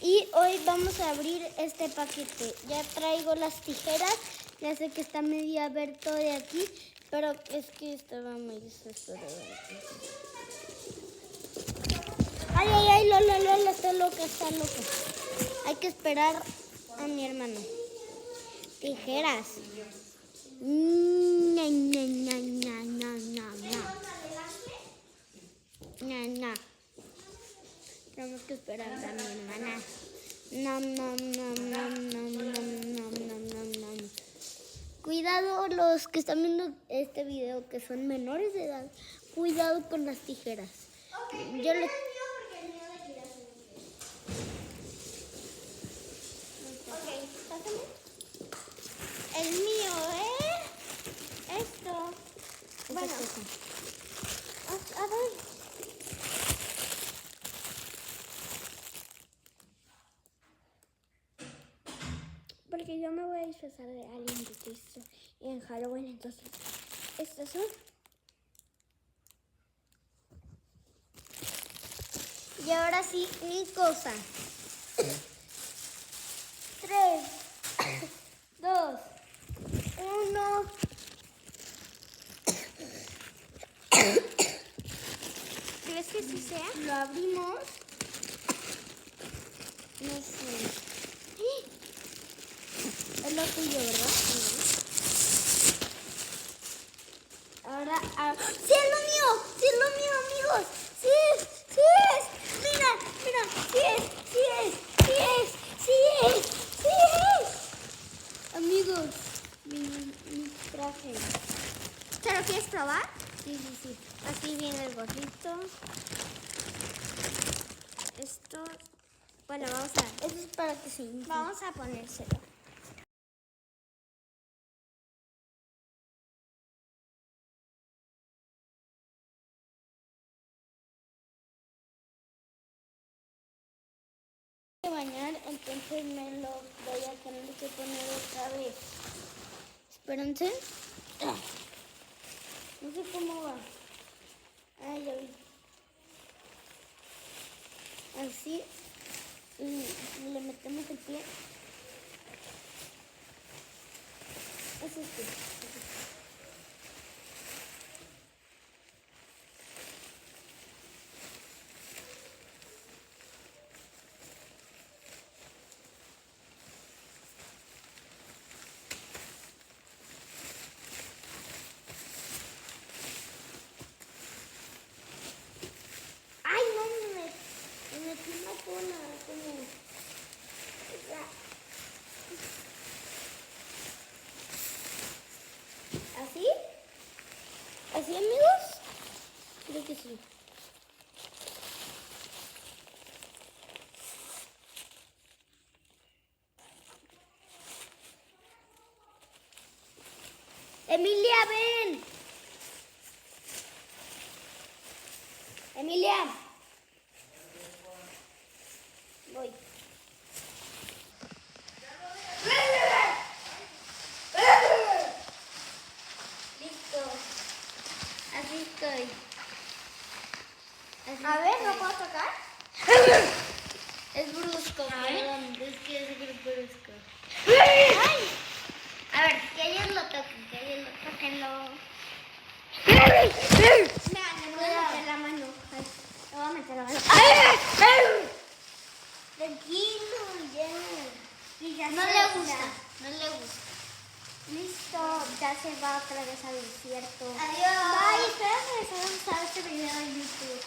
Y hoy vamos a abrir este paquete. Ya traigo las tijeras. Ya sé que está medio abierto de aquí, pero es que estaba muy desesperado. Ay, Lola, está loca. Hay que esperar a mi hermano. Tijeras. No. Tenemos que esperar a mi hermana. Nom. Cuidado los que están viendo este video que son menores de edad. Cuidado con las tijeras. Okay, Yo les... pásame. El mío, esto. Bueno, A ver. Porque yo me voy a disfrazar de alguien de Cristo en Halloween, entonces estas son. Y ahora sí, mi cosa. 3, 2, 1. ¿Crees que sí sea? Lo abrimos. No sé. Es lo tuyo, ¿verdad? Ahora, ¡sí es lo mío! ¡Sí es lo mío, amigos! ¡Sí es! Mira, ¡sí es! Amigos, mi traje. ¿Te lo quieres probar? Sí. Aquí viene el gorrito. Esto. Bueno, vamos a ver. Esto es para que se infle. Vamos a ponérselo. Bañar, entonces me lo voy a tener que poner otra vez. Espérense. No sé cómo va. Ya vi. Así. Y le metemos el pie. Es este. ¡Ay, no! Me metí una cola. ¿Así? ¿Así, amigos? Creo que sí. Emilia, ven. Emilia. Voy. Listo. Así estoy. Así a ver, estoy. ¿no puedo tocar? Es brusco, perdón. Es que es brusco. ¡Ay! A ver, que ellos lo toquen, tóquenlo. Mira, le voy a meter la mano. Le voy a meter la mano. Tranquilo, ya. Y ya No se le va. gusta. Listo, ya se va otra vez al desierto. Adiós. Bye, espero que les haya gustado este video en YouTube.